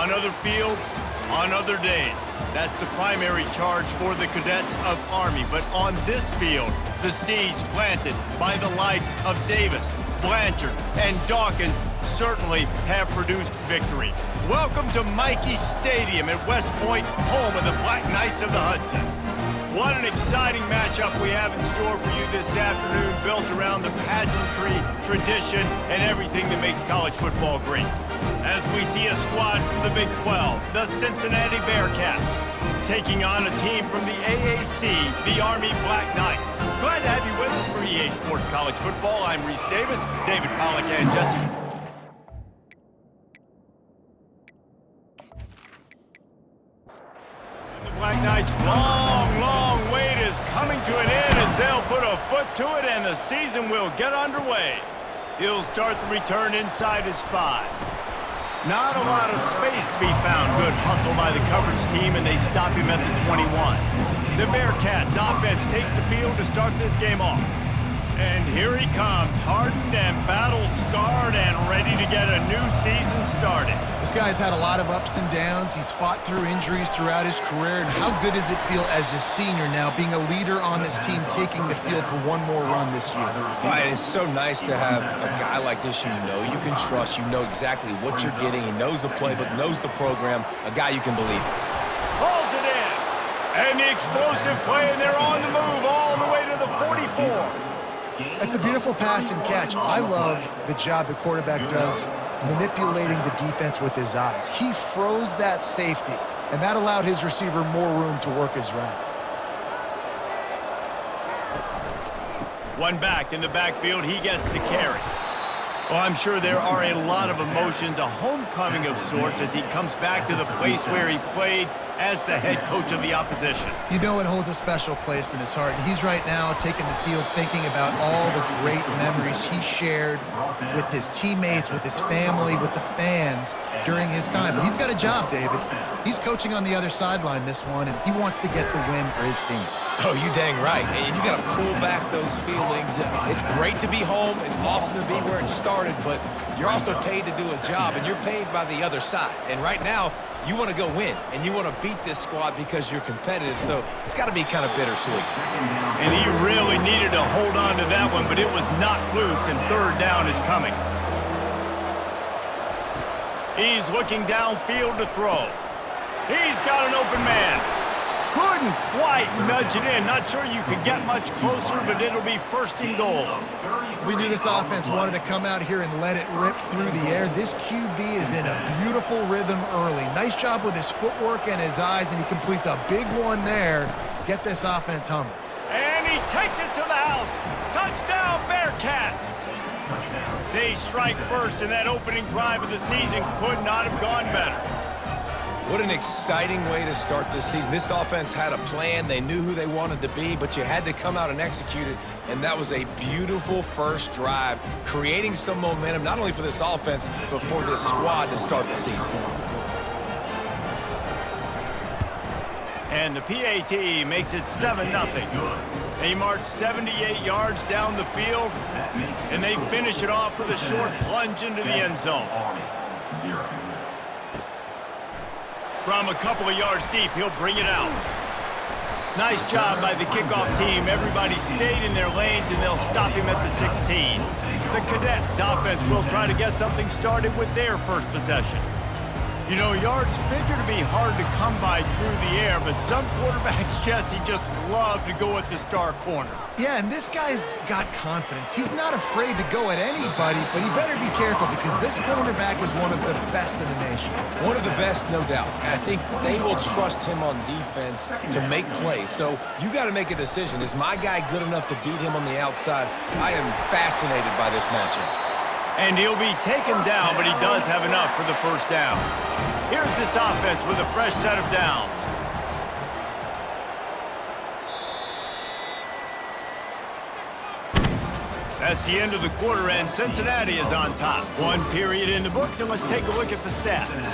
On other fields, on other days. That's the primary charge for the cadets of Army. But on this field, the seeds planted by the likes of Davis, Blanchard, and Dawkins certainly have produced victory. Welcome to Michie Stadium at West Point, home of the Black Knights of the Hudson. What an exciting matchup we have in store for you this afternoon, built around the pageantry, tradition, and everything that makes college football great. As we see a squad from the Big 12, the Cincinnati Bearcats, taking on a team from the AAC, the Army Black Knights. Glad to have you with us for EA Sports College Football. I'm Reese Davis, David Pollack, and Jesse. Black Knights' long wait is coming to an end as they'll put a foot to it and the season will get underway. He'll start the return inside his 5. Not a lot of space to be found. Good hustle by the coverage team, and they stop him at the 21. The Bearcats offense takes the field to start this game off. And here he comes, hardened and battle-scarred and ready to get a new season started. This guy's had a lot of ups and downs. He's fought through injuries throughout his career. And how good does it feel as a senior now, being a leader on this team, taking the field for one more run this year? Right, it's so nice to have a guy like this you can trust, you know exactly what you're getting. He knows the playbook, knows the program, a guy you can believe in. Pulls it in. And the explosive play, and they're on the move all the way to the 44. That's a beautiful pass and catch. I love the job the quarterback does manipulating the defense with his eyes. He froze that safety, and that allowed his receiver more room to work his route. One back in the backfield, he gets to carry. Well, I'm sure there are a lot of emotions, a homecoming of sorts as he comes back to the place where he played as the head coach of the opposition. You know it holds a special place in his heart, and he's right now taking the field thinking about all the great memories he shared with his teammates, with his family, with the fans during his time. But he's got a job, David. He's coaching on the other sideline this one, and he wants to get the win for his team. Oh, you dang right. And you got to pull back those feelings. It's great to be home. It's awesome to be where it started, but you're also paid to do a job, and you're paid by the other side. And right now, you want to go win, and you want to beat this squad because you're competitive, so it's got to be kind of bittersweet. And he really needed to hold on to that one, but it was knocked loose, and third down is coming. He's looking downfield to throw. He's got an open man. Couldn't quite nudge it in. Not sure you could get much closer, but it'll be first and goal. We knew this offense wanted to come out here and let it rip through the air. This QB is in a beautiful rhythm early. Nice job with his footwork and his eyes, and he completes a big one there. Get this offense humming. And he takes it to the house. Touchdown, Bearcats! They strike first, and that opening drive of the season could not have gone better. What an exciting way to start this season. This offense had a plan. They knew who they wanted to be, but you had to come out and execute it, and that was a beautiful first drive, creating some momentum, not only for this offense, but for this squad to start the season. And the PAT makes it 7-0. They march 78 yards down the field, and they finish it off with a short plunge into the end zone. From a couple of yards deep, he'll bring it out. Nice job by the kickoff team. Everybody stayed in their lanes, and they'll stop him at the 16. The Cadets offense will try to get something started with their first possession. You know, yards figure to be hard to come by through the air, but some quarterbacks, Jesse, just love to go at the star corner. Yeah, and this guy's got confidence. He's not afraid to go at anybody, but he better be careful because this cornerback is one of the best in the nation. One of the best, no doubt. And I think they will trust him on defense to make plays. So you got to make a decision. Is my guy good enough to beat him on the outside? I am fascinated by this matchup. And he'll be taken down, but he does have enough for the first down. Here's this offense with a fresh set of downs. That's the end of the quarter, and Cincinnati is on top. One period in the books, and let's take a look at the stats.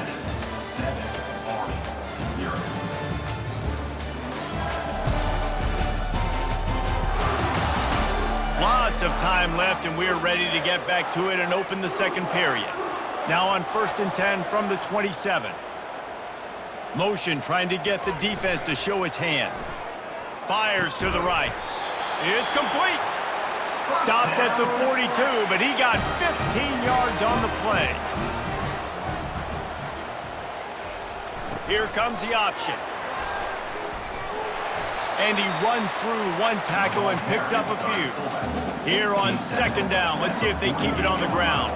Lots of time left, and we're ready to get back to it and open the second period. Now on 1st and 10 from the 27. Motion trying to get the defense to show its hand. Fires to the right. It's complete. Stopped at the 42, but he got 15 yards on the play. Here comes the option. And he runs through one tackle and picks up a few. Here on second down, let's see if they keep it on the ground.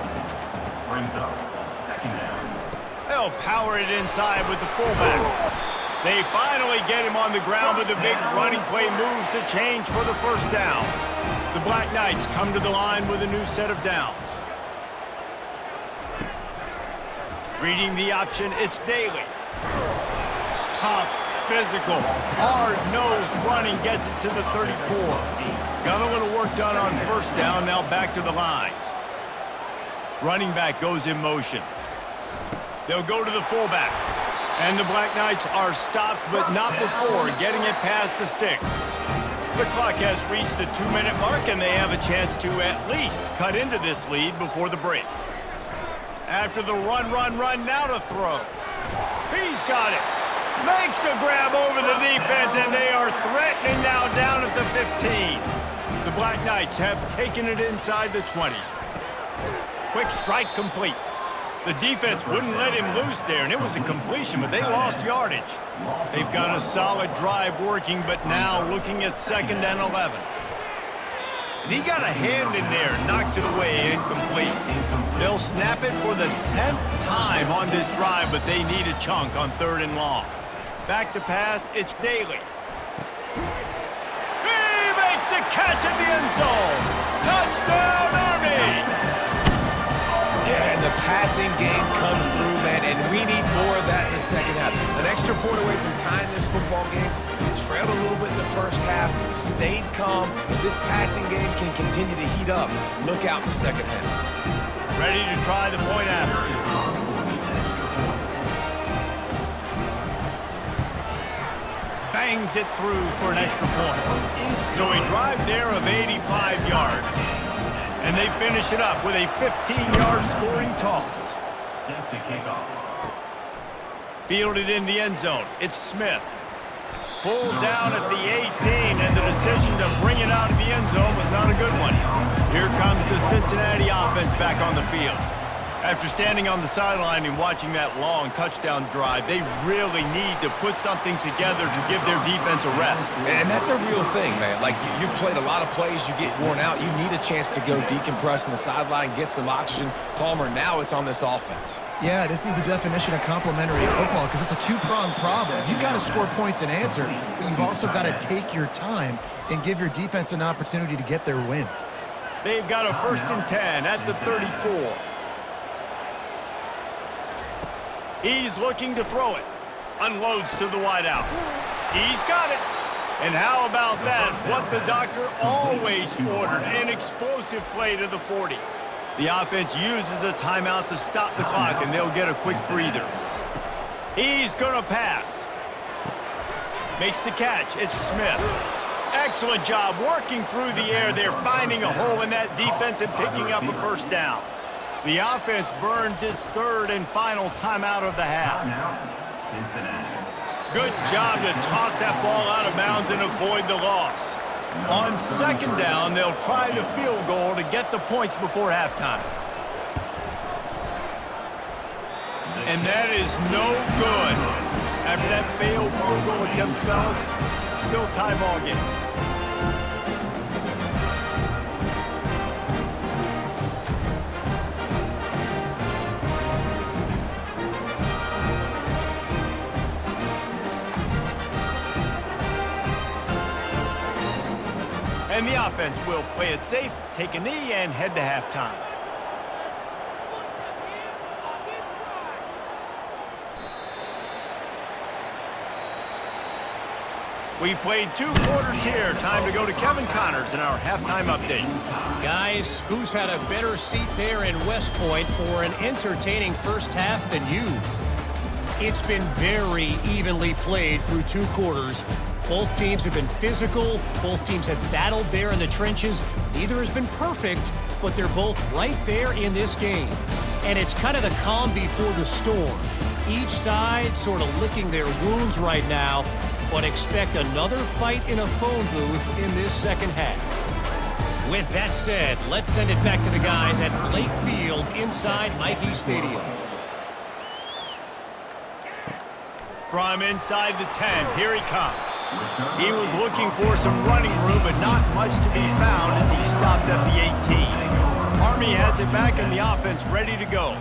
They'll power it inside with the fullback. They finally get him on the ground with a big running play, moves the change for the first down. The Black Knights come to the line with a new set of downs. Reading the option, it's Daly. Tough, physical, hard-nosed running gets it to the 34. Got a little work done on first down, now back to the line. Running back goes in motion. They'll go to the fullback. And the Black Knights are stopped, but not before getting it past the sticks. The clock has reached the 2-minute mark, and they have a chance to at least cut into this lead before the break. After the run, now to throw. He's got it. Makes the grab over the defense, and they are threatening now down at the 15. The Black Knights have taken it inside the 20. Quick strike complete. The defense wouldn't let him loose there, and it was a completion, but they lost yardage. They've got a solid drive working, but now looking at 2nd and 11. And he got a hand in there, knocks it away, incomplete. They'll snap it for the 10th time on this drive, but they need a chunk on 3rd and long. Back to pass, it's Daly. He makes the catch in the end zone. Touchdown, Army! Yeah, and the passing game comes through, man, and we need more of that in the second half. An extra point away from tying this football game. We trailed a little bit in the first half, stayed calm. If this passing game can continue to heat up, look out in the second half. Ready to try the point after. Bangs it through for an extra point. So a drive there of 85 yards. And they finish it up with a 15-yard scoring toss. Set to kick off. Fielded in the end zone. It's Smith. Pulled down at the 18, and the decision to bring it out of the end zone was not a good one. Here comes the Cincinnati offense back on the field. After standing on the sideline and watching that long touchdown drive, they really need to put something together to give their defense a rest. And that's a real thing, man. Like, you played a lot of plays, you get worn out. You need a chance to go decompress on the sideline, get some oxygen. Palmer, now it's on this offense. Yeah, this is the definition of complementary football because it's a two-pronged problem. You've got to score points and answer, but you've also got to take your time and give your defense an opportunity to get their wind. They've got a 1st and 10 at the 34. He's looking to throw it. Unloads to the wideout. He's got it. And how about that? What the doctor always ordered, an explosive play to the 40. The offense uses a timeout to stop the clock, and they'll get a quick breather. He's going to pass. Makes the catch. It's Smith. Excellent job working through the air there, finding a hole in that defense and picking up a 1st down. The offense burns its 3rd and final timeout of the half. Good job to toss that ball out of bounds and avoid the loss. On 2nd down, they'll try the field goal to get the points before halftime. And that is no good. After that failed field goal attempt, fellas, still tie ball game. And the offense will play it safe, take a knee, and head to halftime. We've played 2 quarters here. Time to go to Kevin Connors in our halftime update. Guys, who's had a better seat there in West Point for an entertaining first half than you? It's been very evenly played through 2 quarters. Both teams have been physical. Both teams have battled there in the trenches. Neither has been perfect, but they're both right there in this game. And it's kind of the calm before the storm. Each side sort of licking their wounds right now, but expect another fight in a phone booth in this second half. With that said, let's send it back to the guys at Blake Field inside Michie Stadium. From inside the 10, here he comes. He was looking for some running room, but not much to be found as he stopped at the 18. Army has it back in the offense, ready to go.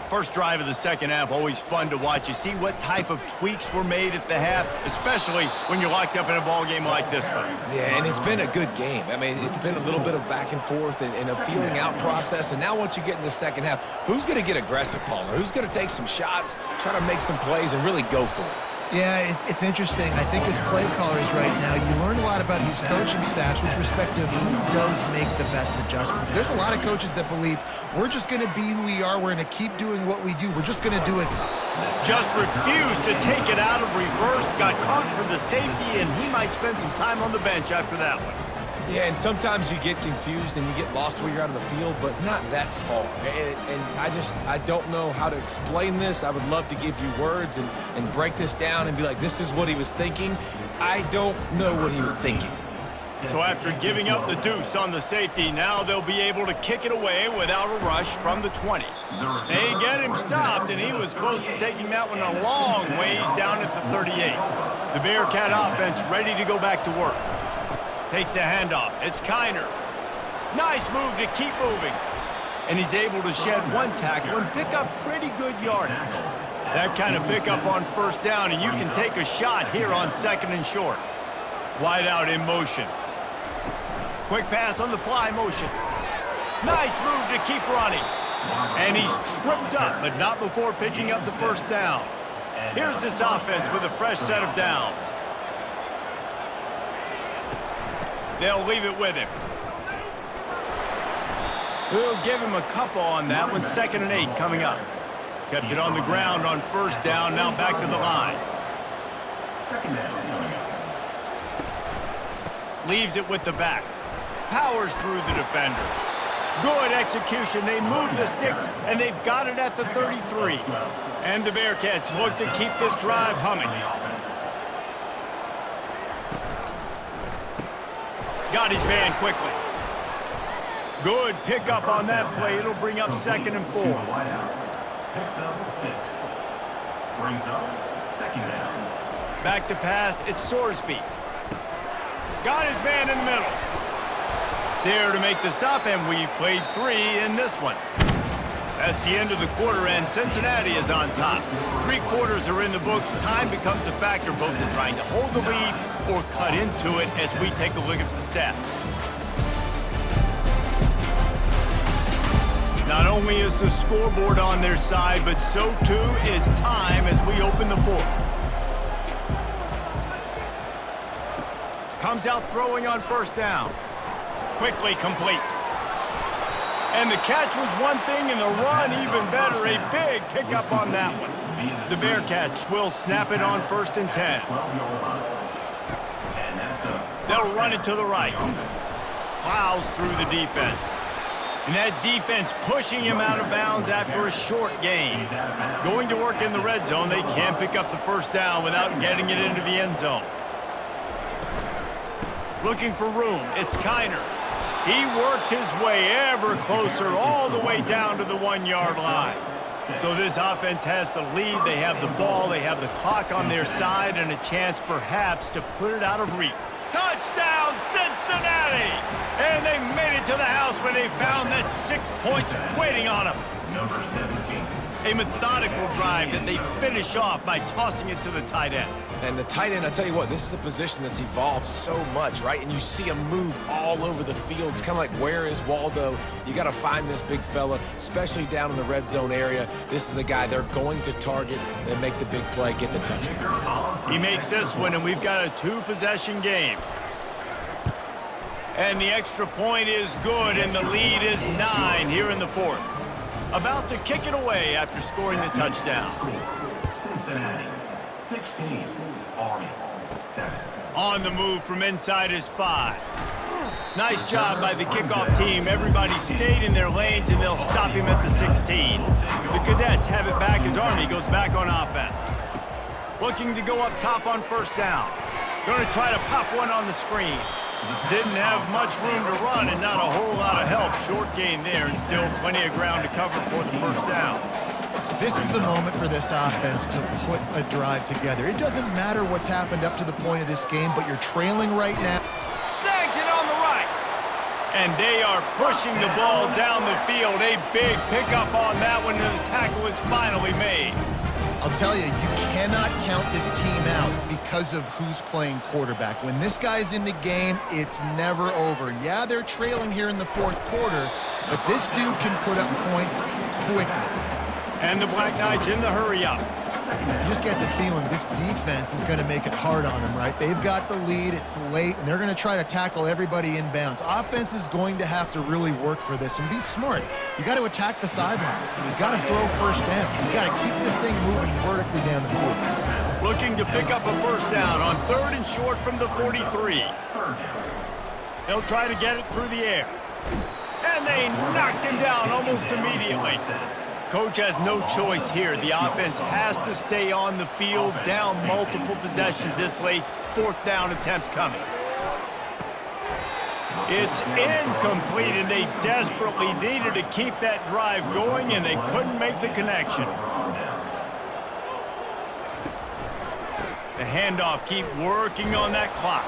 First drive of the second half, always fun to watch. You see what type of tweaks were made at the half, especially when you're locked up in a ball game like this one. Yeah, and it's been a good game. I mean, it's been a little bit of back and forth and a feeling out process. And now once you get in the second half, who's going to get aggressive, Palmer? Who's going to take some shots, try to make some plays, and really go for it? Yeah, it's interesting. I think as play callers right now, you learn a lot about these coaching staffs with respect to who does make the best adjustments. There's a lot of coaches that believe we're just going to be who we are. We're going to keep doing what we do. We're just going to do it. Just refused to take it out of reverse. Got caught for the safety, and he might spend some time on the bench after that one. Yeah, and sometimes you get confused and you get lost when you're out of the field, but not that far. And I don't know how to explain this. I would love to give you words and break this down and be like, this is what he was thinking. I don't know what he was thinking. So after giving up the deuce on the safety, now they'll be able to kick it away without a rush from the 20. They get him stopped, and he was close to taking that one a long ways down at the 38. The Bearcat offense ready to go back to work. Takes the handoff. It's Kiner. Nice move to keep moving. And he's able to shed one tackle and pick up pretty good yardage. That kind of pickup on first down, and you can take a shot here on second and short. Wide out in motion. Quick pass on the fly motion. Nice move to keep running. And he's tripped up, but not before picking up the first down. Here's this offense with a fresh set of downs. They'll leave it with him. We'll give him a couple on that one. 2nd and 8 coming up. Kept it on the ground on first down. Now back to the line. Leaves it with the back. Powers through the defender. Good execution. They move the sticks, and they've got it at the 33. And the Bearcats look to keep this drive humming. Got his man quickly. Good pickup on that play. It'll bring up 2nd and 4. Picks up 6. Brings up 2nd down. Back to pass. It's Sorsby. Got his man in the middle. There to make the stop, and we've played 3 in this one. That's the end of the quarter, and Cincinnati is on top. 3 quarters are in the books. Time becomes a factor, both in trying to hold the lead or cut into it as we take a look at the stats. Not only is the scoreboard on their side, but so too is time as we open the 4th. Comes out throwing on first down. Quickly complete. And the catch was one thing, and the run even better. A big pickup on that one. The Bearcats will snap it on 1st and 10. They'll run it to the right. Plows through the defense. And that defense pushing him out of bounds after a short gain. Going to work in the red zone. They can't pick up the first down without getting it into the end zone. Looking for room. It's Kiner. He works his way ever closer all the way down to the 1-yard line. So this offense has the lead. They have the ball. They have the clock on their side and a chance perhaps to put it out of reach. Touchdown, Cincinnati! And they made it to the house when they found that 6 points waiting on them. Number 17. A methodical drive that they finish off by tossing it to the tight end. And the tight end, I tell you what, this is a position that's evolved so much, right? And you see him move all over the field. It's kind of like, where is Waldo? You got to find this big fella, especially down in the red zone area. This is the guy they're going to target and make the big play, get the touchdown. He makes this one, and we've got a 2-possession game. And the extra point is good, and the lead is 9 here in the 4th. About to kick it away after scoring the touchdown. Cincinnati, 16. Army, 7. On the move from inside is 5. Nice job by the kickoff team. Everybody stayed in their lanes, and they'll stop him at the 16. The Cadets have it back as Army goes back on offense. Looking to go up top on first down. Going to try to pop one on the screen. Didn't have much room to run and not a whole lot of help. Short gain there and still plenty of ground to cover for the first down. This is the moment for this offense to put a drive together. It doesn't matter what's happened up to the point of this game, but you're trailing right now. Snags it on the right. And they are pushing the ball down the field. A big pickup on that one, and the tackle is finally made. I'll tell you, you cannot count this team out because of who's playing quarterback. When this guy's in the game, it's never over. Yeah, they're trailing here in the fourth quarter, but this dude can put up points quickly. And the Black Knights in the hurry-up. You just get the feeling this defense is going to make it hard on them, right? They've got the lead, it's late, and they're going to try to tackle everybody inbounds. Offense is going to have to really work for this and be smart. You got to attack the sidelines. You got to throw first down. You got to keep this thing moving vertically down the field. Looking to pick up a first down on 3rd and short from the 43. They'll try to get it through the air. And they knocked him down almost immediately. Coach has no choice here. The offense has to stay on the field, down multiple possessions this late. 4th down attempt coming. It's incomplete, and they desperately needed to keep that drive going, and they couldn't make the connection. The handoff, keep working on that clock.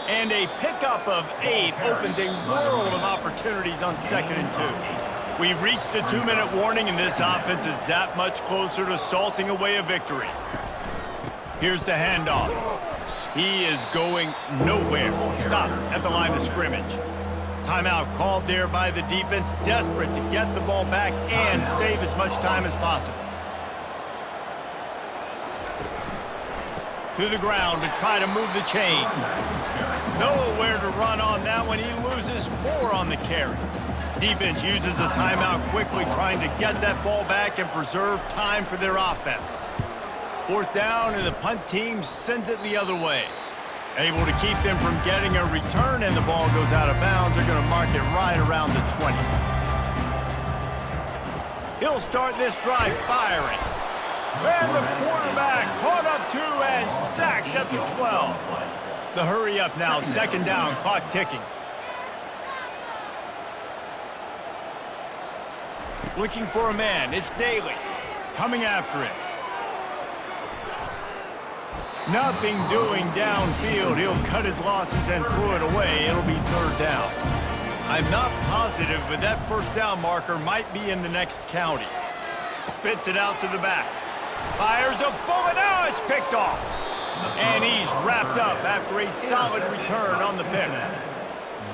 And a pickup of 8 opens a world of opportunities on 2nd and 2. We've reached the 2-minute warning, and this offense is that much closer to salting away a victory. Here's the handoff. He is going nowhere. Stop at the line of scrimmage. Timeout called there by the defense, desperate to get the ball back and save as much time as possible. To the ground to try to move the chains. Nowhere to run on that one. He loses 4 on the carry. Defense uses a timeout quickly, trying to get that ball back and preserve time for their offense. 4th down, and the punt team sends it the other way. Able to keep them from getting a return, and the ball goes out of bounds. They're going to mark it right around the 20. He'll start this drive firing. And the quarterback caught up to and sacked at the 12. The hurry up now, 2nd down, clock ticking. Looking for a man, it's Daly. Coming after him. Nothing doing downfield. He'll cut his losses and throw it away. It'll be 3rd down. I'm not positive, but that 1st down marker might be in the next county. Spits it out to the back. Fires a bullet. Now it's picked off. And he's wrapped up after a solid return on the pick.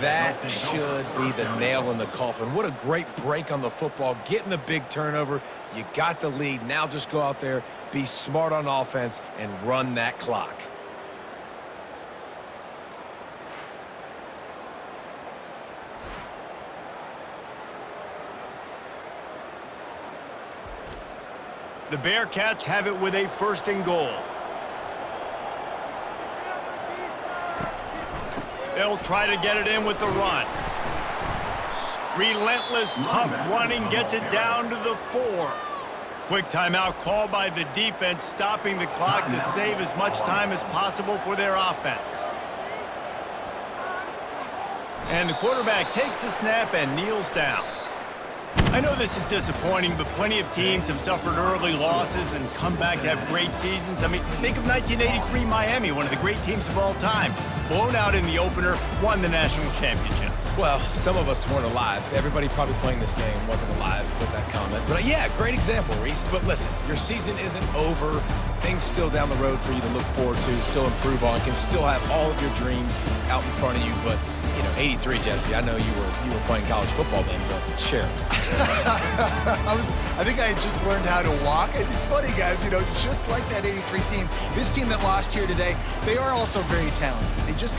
That should be the nail in the coffin. What a great break on the football. Getting the big turnover. You got the lead. Now just go out there, be smart on offense, and run that clock. The Bearcats have it with a 1st and goal. They'll try to get it in with the run. Relentless, tough running gets it down to the 4. Quick timeout called by the defense, stopping the clock to save as much time as possible for their offense. And the quarterback takes the snap and kneels down. I know this is disappointing, but plenty of teams have suffered early losses and come back to have great seasons. I mean, think of 1983 Miami, one of the great teams of all time. Blown out in the opener, won the national championship. Well, some of us weren't alive. Everybody probably playing this game wasn't alive with that comment. But yeah, great example, Reese. But listen, your season isn't over. Things still down the road for you to look forward to, still improve on, can still have all of your dreams out in front of you. But, you know, 83, Jesse, I know you were playing college football then, but share. I think I had just learned how to walk. And it's funny, guys, you know, just like that 83 team, this team that lost here today, they are also very talented. They just